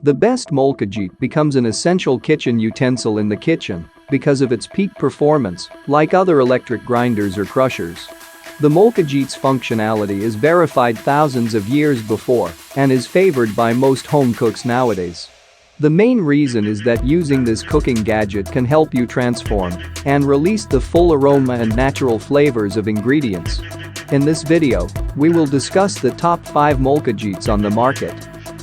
The best Molcajetes becomes an essential kitchen utensil in the kitchen because of its peak performance, like other electric grinders or crushers. The Molcajetes functionality is verified thousands of years before and is favored by most home cooks nowadays. The main reason is that using this cooking gadget can help you transform and release the full aroma and natural flavors of ingredients. In this video, we will discuss the top 5 Molcajetes on the market.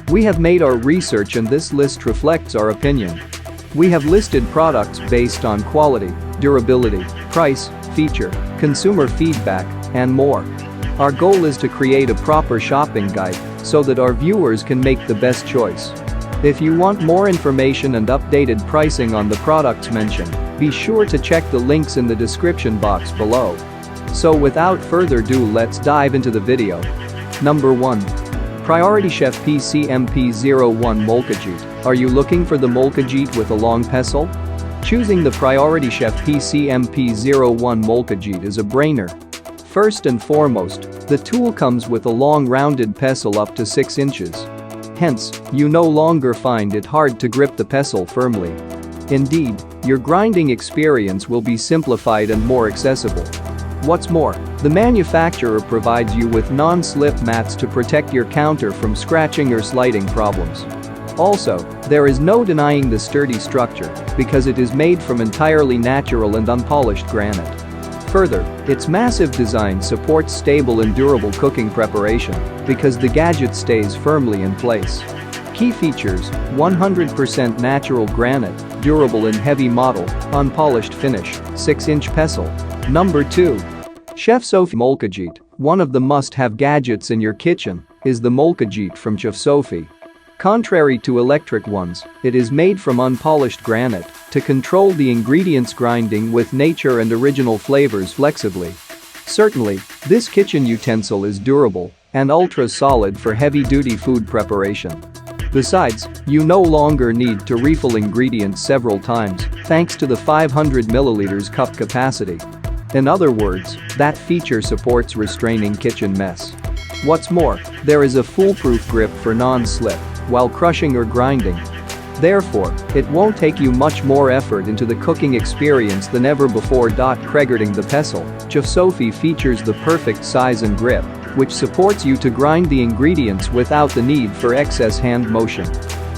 We have made our research and this list reflects our opinion. We have listed products based on quality, durability, price, feature, consumer feedback, and more. Our goal is to create a proper shopping guide so that our viewers can make the best choice. If you want more information and updated pricing on the products mentioned, be sure to check the links in the description box below. So without further ado, let's dive into the video. Number 1. Priority Chef PCMP01 Molcajete. Are you looking for the Molcajete with a long pestle? Choosing the Priority Chef PCMP01 Molcajete is a brainer. First and foremost, the tool comes with a long rounded pestle up to 6 inches. Hence, you no longer find it hard to grip the pestle firmly. Indeed, your grinding experience will be simplified and more accessible. What's more, the manufacturer provides you with non-slip mats to protect your counter from scratching or sliding problems. Also, there is no denying the sturdy structure because it is made from entirely natural and unpolished granite. Further, its massive design supports stable and durable cooking preparation because the gadget stays firmly in place. Key features: 100% natural granite, durable and heavy model, unpolished finish, 6-inch pestle. Number 2. Chef Sophie Molcajete. One of the must-have gadgets in your kitchen is the Molcajete from Chef Sophie. Contrary to electric ones, it is made from unpolished granite to control the ingredients grinding with nature and original flavors flexibly. Certainly, this kitchen utensil is durable and ultra-solid for heavy-duty food preparation. Besides, you no longer need to refill ingredients several times thanks to the 500 ml cup capacity. In other words, that feature supports restraining kitchen mess. What's more, there is a foolproof grip for non-slip while crushing or grinding. Therefore, it won't take you much more effort into the cooking experience than ever before. Regarding the pestle, Chef Sophie features the perfect size and grip, which supports you to grind the ingredients without the need for excess hand motion.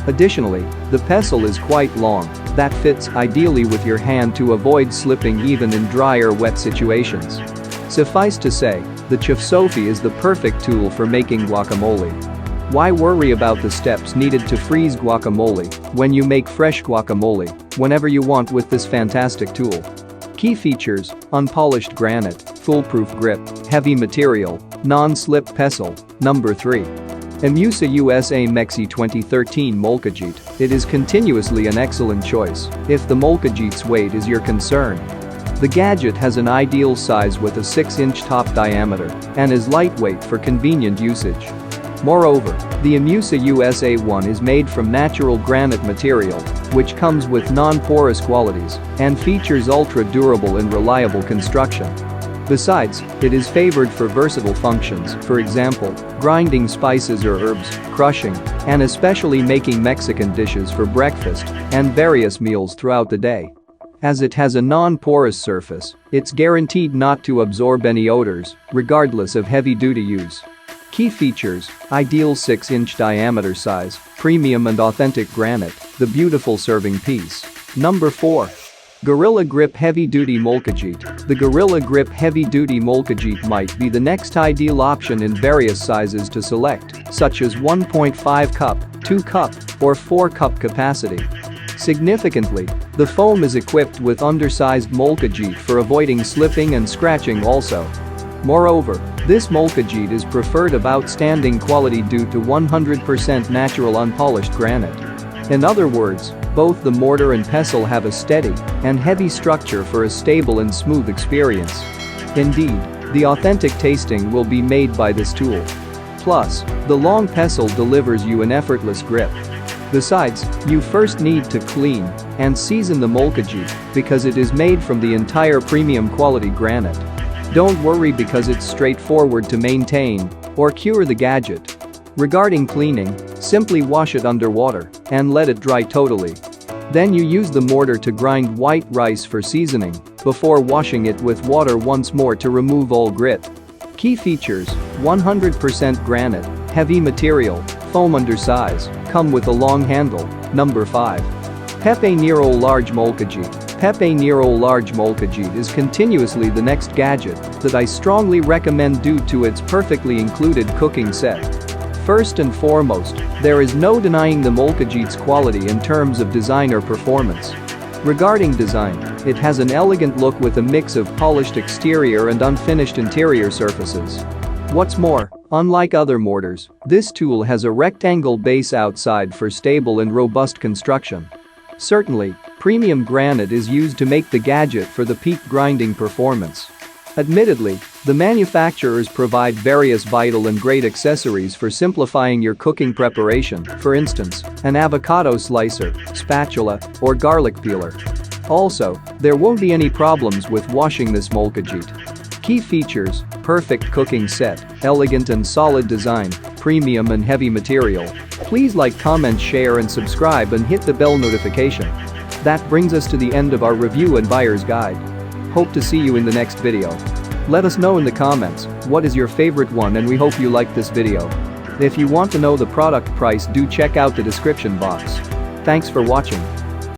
Additionally, the pestle is quite long, that fits ideally with your hand to avoid slipping even in dry or wet situations. Suffice to say, the Chef Sophie is the perfect tool for making guacamole. Why worry about the steps needed to freeze guacamole when you make fresh guacamole whenever you want with this fantastic tool? Key features: unpolished granite, foolproof grip, heavy material, non-slip pestle. Number 3. Emusa USA Mexi 2013 Molcajete. It is continuously an excellent choice if the Molcajete's weight is your concern. The gadget has an ideal size with a 6-inch top diameter and is lightweight for convenient usage. Moreover, the Emusa USA 1 is made from natural granite material, which comes with non-porous qualities and features ultra-durable and reliable construction. Besides, it is favored for versatile functions, for example, grinding spices or herbs, crushing, and especially making Mexican dishes for breakfast and various meals throughout the day. As it has a non-porous surface, it's guaranteed not to absorb any odors, regardless of heavy-duty use. Key features: ideal 6-inch diameter size, premium and authentic granite, the beautiful serving piece. Number 4. Gorilla Grip Heavy Duty Molcajete. The Gorilla Grip Heavy Duty Molcajete might be the next ideal option in various sizes to select, such as 1.5 cup, 2 cup, or 4 cup capacity. Significantly, the foam is equipped with undersized Molcajete for avoiding slipping and scratching also. Moreover, this Molcajete is preferred of outstanding quality due to 100% natural unpolished granite. In other words, both the mortar and pestle have a steady and heavy structure for a stable and smooth experience. Indeed, the authentic tasting will be made by this tool. Plus, the long pestle delivers you an effortless grip. Besides, you first need to clean and season the Molcajete because it is made from the entire premium quality granite. Don't worry because it's straightforward to maintain or cure the gadget. Regarding cleaning, simply wash it under water and let it dry totally. Then you use the mortar to grind white rice for seasoning before washing it with water once more to remove all grit. Key features: 100% granite, heavy material, foam undersize, come with a long handle. Number 5. Pepe Nero Large Molcajete. Pepe Nero Large Molcajete is continuously the next gadget that I strongly recommend due to its perfectly included cooking set. First and foremost, there is no denying the Molcajete's quality in terms of design or performance. Regarding design, it has an elegant look with a mix of polished exterior and unfinished interior surfaces. What's more, unlike other mortars, this tool has a rectangle base outside for stable and robust construction. Certainly, premium granite is used to make the gadget for the peak grinding performance. Admittedly, the manufacturers provide various vital and great accessories for simplifying your cooking preparation, for instance, an avocado slicer, spatula, or garlic peeler. Also, there won't be any problems with washing this Molcajete. Key features: perfect cooking set, elegant and solid design, premium and heavy material. Please like, comment, share and subscribe and hit the bell notification. That brings us to the end of our review and buyer's guide. Hope to see you in the next video. Let us know in the comments what is your favorite one, and we hope you liked this video. If you want to know the product price, do check out the description box. Thanks for watching.